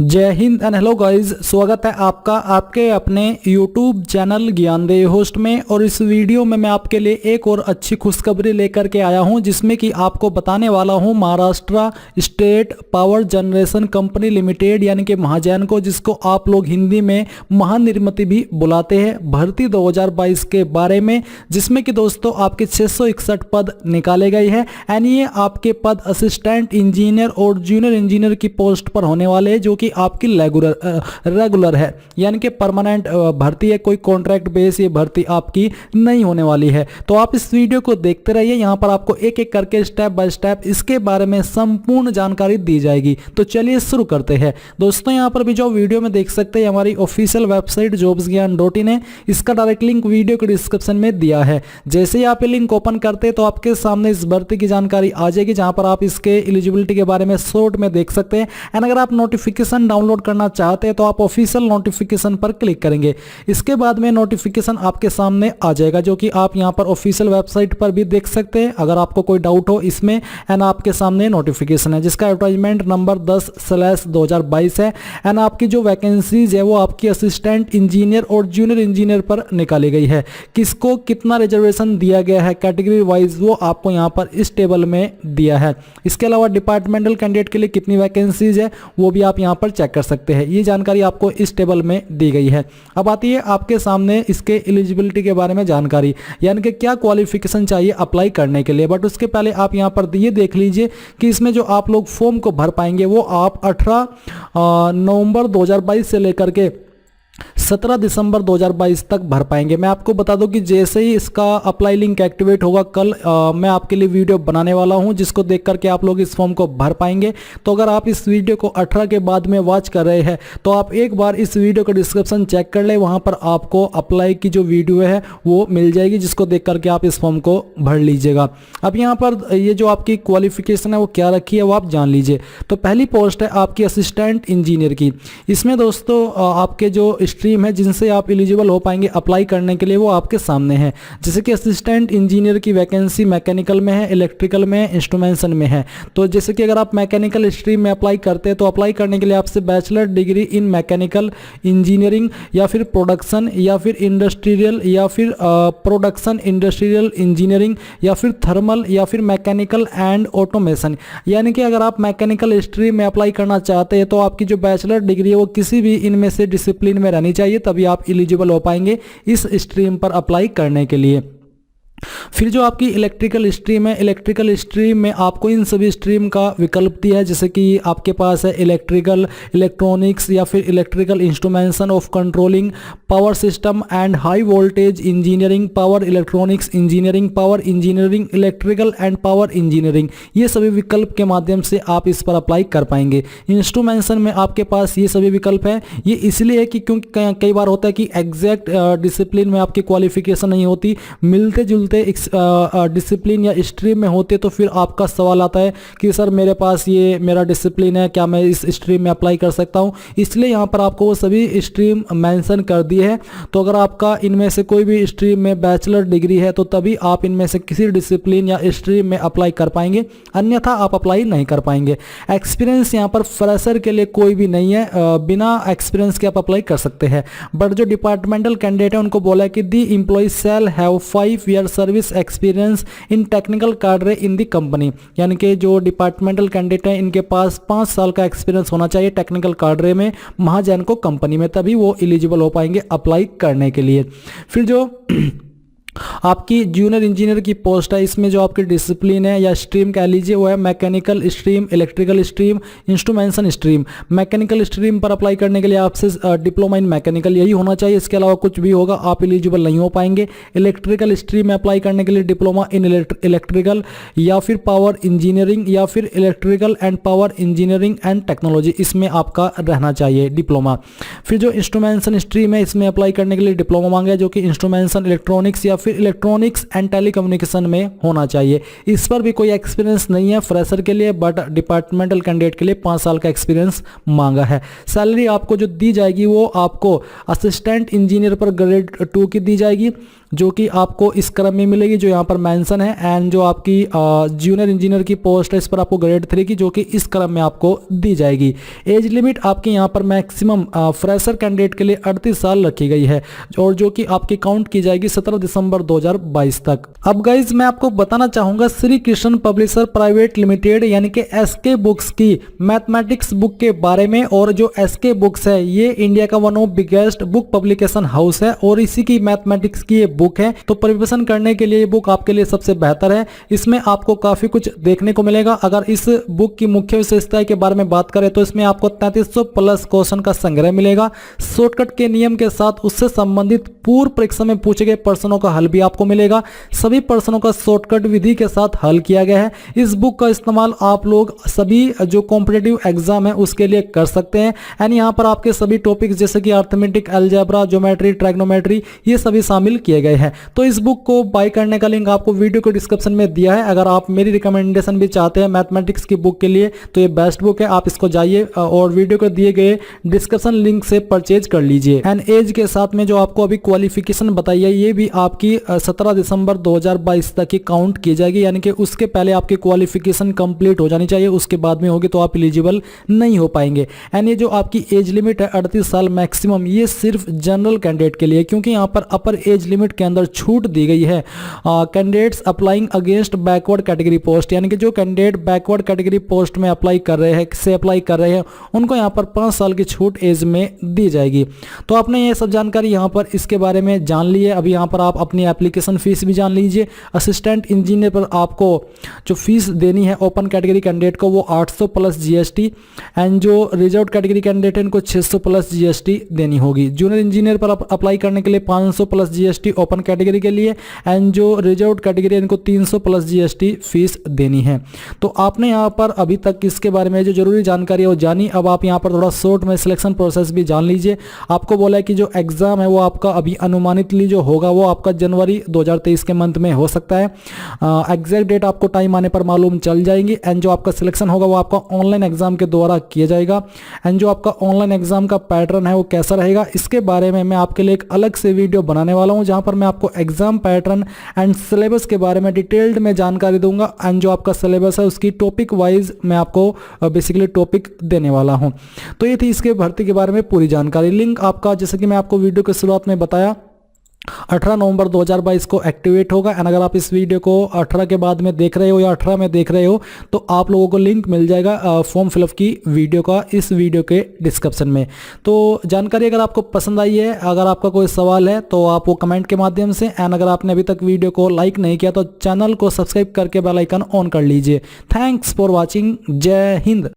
जय Hind and hello guys, स्वागत है आपका आपके अपने YouTube चैनल ज्ञानदेव होस्ट में। और इस वीडियो में मैं आपके लिए एक और अच्छी खुशखबरी लेकर के आया हूं, जिसमें कि आपको बताने वाला हूं Maharashtra state power generation company limited यानी कि महाजन को, जिसको आप लोग हिंदी में महानिर्मिती भी बुलाते हैं, भर्ती 2022 के बारे में, जिसमें कि दोस्तों आपके 661 पद निकाले गए हैं। एंड ये आपके पद असिस्टेंट इंजीनियर और जूनियर इंजीनियर की पोस्ट पर होने वाले हैं, जो कि आपकी रेगुलर है यानी कि परमानेंट भर्ती है, कोई कॉन्ट्रैक्ट बेस ये भर्ती आपकी नहीं होने वाली है। तो आप इस वीडियो को देखते रहिए, यहां पर आपको एक एक करके स्टेप बाय स्टेप इसके बारे में संपूर्ण जानकारी दी जाएगी। तो चलिए शुरू करते हैं। दोस्तों यहां पर भी जो वीडियो में देख सकते हैं हमारी ऑफिशियल वेबसाइट jobsgyan.in है, इसका डायरेक्ट लिंक वीडियो के डिस्क्रिप्शन में दिया है। जैसे ही आप ये लिंक ओपन करते हैं तो आपके सामने इस भर्ती की जानकारी आ जाएगी, जहां पर आप इसके एलिजिबिलिटी के बारे में शॉर्ट में देख सकते हैं। एंड अगर आप नोटिफिकेशन डाउनलोड करना चाहते हैं तो आप ऑफिशियल नोटिफिकेशन पर क्लिक करेंगे। इसके बाद में नोटिफिकेशन आपके सामने आ जाएगा, जो कि आप यहां पर ऑफिशियल वेबसाइट पर भी देख सकते हैं अगर आपको कोई डाउट हो इसमें। एंड आपके सामने नोटिफिकेशन है जिसका एडवर्टाइजमेंट नंबर 10/2022 है। एंड आपकी जो वैकेंसीज है वो आपकी असिस्टेंट इंजीनियर और जूनियर इंजीनियर पर निकाली गई है। किसको कितना रिजर्वेशन दिया गया है कैटेगरी वाइज वो आपको यहां पर इस टेबल में दिया है। इसके अलावा डिपार्टमेंटल कैंडिडेट के लिए कितनी वैकेंसीज है वो भी आप यहां पर चेक कर सकते हैं। ये जानकारी आपको इस टेबल में दी गई है। अब आती है आपके सामने इसके एलिजिबिलिटी के बारे में जानकारी, यानी कि क्या क्वालिफिकेशन चाहिए अप्लाई करने के लिए। बट उसके पहले आप यहां पर ये देख लीजिए कि इसमें जो आप लोग फॉर्म को भर पाएंगे वो आप 18 नवंबर 2022 से लेकर के 17 दिसंबर 2022 तक भर पाएंगे। मैं आपको बता दूं कि जैसे ही इसका अप्लाई लिंक एक्टिवेट होगा कल मैं आपके लिए वीडियो बनाने वाला हूं, जिसको देख करके आप लोग इस फॉर्म को भर पाएंगे। तो अगर आप इस वीडियो को 18 के बाद में वॉच कर रहे हैं तो आप एक बार इस वीडियो का डिस्क्रिप्शन चेक कर ले, वहां पर आपको अप्लाई की जो वीडियो है वो मिल जाएगी, जिसको देख करके आप इस फॉर्म को भर लीजिएगा। अब यहाँ पर ये जो आपकी क्वालिफिकेशन है वो क्या रखी है वो आप जान लीजिए। तो पहली पोस्ट है आपकी असिस्टेंट इंजीनियर की। इसमें दोस्तों आपके जो स्ट्रीम है जिनसे आप एलिजिबल हो पाएंगे अप्लाई करने के लिए वो आपके सामने है। जैसे कि असिस्टेंट इंजीनियर की वैकेंसी मैकेनिकल में है, इलेक्ट्रिकल में है, इंस्ट्रूमेंटेशन में है। तो जैसे कि अगर आप मैकेनिकल स्ट्रीम में अप्लाई करते हैं तो अप्लाई करने के लिए आपसे bachelor degree in mechanical engineering या फिर प्रोडक्शन या फिर इंडस्ट्रियल या फिर प्रोडक्शन इंडस्ट्रियल इंजीनियरिंग या फिर थर्मल या फिर मैकेनिकल एंड ऑटोमेशन, यानी कि अगर आप मैकेनिकल स्ट्रीम में अप्लाई करना चाहते हैं तो आपकी जो बैचलर डिग्री है वो किसी भी इनमें से डिसिप्लिन में रहनी चाहिए, तभी आप एलिजिबल हो पाएंगे इस स्ट्रीम पर अप्लाई करने के लिए। फिर जो आपकी इलेक्ट्रिकल स्ट्रीम है, इलेक्ट्रिकल स्ट्रीम में आपको इन सभी स्ट्रीम का विकल्प दिया है। जैसे कि आपके पास है इलेक्ट्रिकल इलेक्ट्रॉनिक्स या फिर electrical instrumentation of controlling power system and high voltage engineering, power electronics engineering, power engineering, electrical and power engineering, ये सभी विकल्प के माध्यम से आप इस पर अप्लाई कर पाएंगे। इंस्ट्रूमेंटेशन में आपके पास ये सभी विकल्प हैं। ये इसलिए है कि क्योंकि कई बार होता है कि एग्जैक्ट डिसिप्लिन में आपकी क्वालिफिकेशन नहीं होती, मिलते जुलते डिसिप्लिन या स्ट्रीम में होते, तो फिर आपका सवाल आता है कि सर मेरे पास ये मेरा डिसिप्लिन है, क्या मैं इस स्ट्रीम में अप्लाई कर सकता हूं। इसलिए यहां पर आपको वो सभी स्ट्रीम मेंशन कर दी है। तो अगर आपका इनमें से कोई भी स्ट्रीम में बैचलर डिग्री है तो तभी आप इनमें से किसी डिसिप्लिन या स्ट्रीम में अप्लाई कर पाएंगे, अन्यथा आप अप्लाई नहीं कर पाएंगे। एक्सपीरियंस यहाँ पर फ्रेशर के लिए कोई भी नहीं है, बिना एक्सपीरियंस के आप अप्लाई कर सकते हैं। बट जो डिपार्टमेंटल कैंडिडेट है उनको बोला है कि the employee shall have 5 year service experience in technical cadre in the company, यानी कि जो डिपार्टमेंटल कैंडिडेट हैं इनके पास 5 साल का एक्सपीरियंस होना चाहिए टेक्निकल कार्डरे में महाजन को कंपनी में, तभी वो एलिजिबल हो पाएंगे अप्लाई करने के लिए। फिर जो आपकी जूनियर इंजीनियर की पोस्ट है, इसमें जो आपकी डिसिप्लिन है या स्ट्रीम कह लीजिए वो है mechanical stream, electrical stream, instrumentation stream. Mechanical stream पर अप्लाई करने के लिए आपसे डिप्लोमा इन मैकेनिकल यही होना चाहिए, इसके अलावा कुछ भी होगा आप एलिजिबल नहीं हो पाएंगे। इलेक्ट्रिकल स्ट्रीम में अप्लाई करने के लिए डिप्लोमा इन इलेक्ट्रिकल या फिर पावर इंजीनियरिंग या फिर electrical and power engineering and technology, इसमें आपका रहना चाहिए डिप्लोमा। फिर जो इंस्ट्रूमेंटेशन स्ट्रीम है इसमें अप्लाई करने के लिए डिप्लोमा मांगा है, जो कि इंस्ट्रूमेंटेशन इलेक्ट्रॉनिक्स या फिर इलेक्ट्रॉनिक्स एंड टेलीकम्युनिकेशन में होना चाहिए। इस पर भी कोई एक्सपीरियंस नहीं है फ्रेशर के लिए, बट डिपार्टमेंटल कैंडिडेट के लिए 5 साल का एक्सपीरियंस मांगा है। सैलरी आपको जो दी जाएगी वो आपको असिस्टेंट इंजीनियर पर ग्रेड 2 की दी जाएगी। जो कि आपको इस क्रम में मिलेगी जो यहाँ पर मेंशन है। एंड जो आपकी जूनियर इंजीनियर की पोस्ट है इस पर आपको ग्रेड 3 की, जो कि इस क्रम में आपको दी जाएगी। एज लिमिट आपके यहाँ पर मैक्सिमम फ्रेशर कैंडिडेट के लिए 38 साल रखी गई है, और जो कि आपकी काउंट की जाएगी 17 दिसंबर 2022 तक। अब गाइज मैं आपको बताना चाहूंगा Shri Krishna publisher private limited यानी कि एसके बुक्स की मैथमेटिक्स बुक के बारे में। और जो एसके बुक्स है ये इंडिया का one of biggest book publication house है, और इसी की मैथमेटिक्स की ये बुक है। तो प्रिपरेशन करने के लिए ये बुक आपके लिए सबसे बेहतर है। इसमें आपको काफी कुछ देखने को मिलेगा। अगर इस बुक की मुख्य विशेषता के बारे में बात करें तो इसमें आपको 3300 प्लस क्वेश्चन का संग्रह मिलेगा, शॉर्टकट के नियम के साथ उससे संबंधित पूर्व परीक्षा में पूछे गए प्रश्नों का हल भी आपको मिलेगा। सभी प्रश्नों का शॉर्टकट विधि के साथ हल किया गया है। इस बुक का इस्तेमाल आप लोग सभी जो कॉम्पिटिटिव एग्जाम है उसके लिए कर सकते हैं। एंड यहाँ पर आपके सभी टॉपिक्स जैसे कि अर्थमेटिक, अलजेब्रा, ज्योमेट्री, ट्राइग्नोमेट्री ये सभी शामिल किए गए हैं। तो इस बुक को बाय करने का लिंक आपको वीडियो के डिस्क्रिप्शन में दिया है। अगर आप मेरी रिकमेंडेशन भी चाहते हैं मैथमेटिक्स की बुक के लिए तो ये बेस्ट बुक है, आप इसको जाइए और वीडियो को दिए गए डिस्क्रिप्शन लिंक से परचेज कर लीजिए। एंड एज के साथ में जो आपको अभी क्वालिफिकेशन बताई है ये भी आपकी 17 दिसंबर 2022 तक की काउंट की जाएगी, यानी कि उसके पहले आपकी क्वालिफिकेशन कंप्लीट हो जानी चाहिए, उसके बाद में होगी तो आप एलिजिबल नहीं हो पाएंगे। एंड ये जो आपकी एज लिमिट है 38 साल मैक्सिमम, ये सिर्फ जनरल कैंडिडेट के लिए, क्योंकि यहाँ पर अपर एज लिमिट के अंदर छूट दी गई है candidates applying against backward category post, यानी कि जो कैंडिडेट बैकवर्ड कैटेगरी पोस्ट में अप्लाई कर रहे हैं उनको यहाँ पर 5 साल की छूट एज में दी जाएगी। तो आपने ये सब जानकारी यहाँ पर इसके बारे में जान ली है। अभी यहाँ पर आप अपनी एप्लीकेशन फीस भी जान लीजिए। असिस्टेंट इंजीनियर पर आपको जो फीस देनी है ओपन कैटेगरी कैंडिडेट को वो 800 प्लस जीएसटी, एंड जो रिजर्व कैटेगरी कैंडिडेट है इनको 600 प्लस जीएसटी देनी होगी। जूनियर इंजीनियर पर अप्लाई करने के लिए 500 प्लस जीएसटी ओपन कैटेगरी के लिए, एंड जो रिजर्व कैटेगरी है इनको 300 प्लस जीएसटी फीस देनी है। तो आपने यहाँ पर अभी तक इसके बारे में जो जरूरी जानकारी है वो जानी। अब आप यहाँ पर थोड़ा शॉर्ट में सिलेक्शन प्रोसेस भी जान लीजिए। आपको बोला है कि जो एग्जाम है वो आपका अभी अनुमानितली जो होगा वो आपका जनवरी 2023 के मंथ में हो सकता है। एग्जैक्ट डेट आपको टाइम आने पर मालूम चल जाएंगी। एंड जो आपका सिलेक्शन होगा वो आपका ऑनलाइन एग्जाम के द्वारा किया जाएगा। एंड जो आपका ऑनलाइन एग्जाम का पैटर्न है वो कैसा रहेगा इसके बारे में मैं आपके लिए एक अलग से वीडियो बनाने वाला हूं, जहां पर मैं आपको एग्जाम पैटर्न एंड सिलेबस के बारे में डिटेल्ड में जानकारी दूंगा। एंड जो आपका सिलेबस है उसकी टॉपिक वाइज मैं आपको बेसिकली टॉपिक देने वाला हूं। तो ये थी इसके भर्ती के बारे में पूरी जानकारी। लिंक आपका जैसे कि मैं आपको वीडियो के शुरुआत में बताया 18 नवंबर 2022 को एक्टिवेट होगा। एंड अगर आप इस वीडियो को 18 के बाद में देख रहे हो या 18 में देख रहे हो तो आप लोगों को लिंक मिल जाएगा फॉर्म फिलअप की वीडियो का इस वीडियो के डिस्क्रिप्शन में। तो जानकारी अगर आपको पसंद आई है, अगर आपका कोई सवाल है तो आप वो कमेंट के माध्यम से, एंड अगर आपने अभी तक वीडियो को लाइक नहीं किया तो चैनल को सब्सक्राइब करके बेल आइकन ऑन कर लीजिए। Thanks for watching. जय हिंद।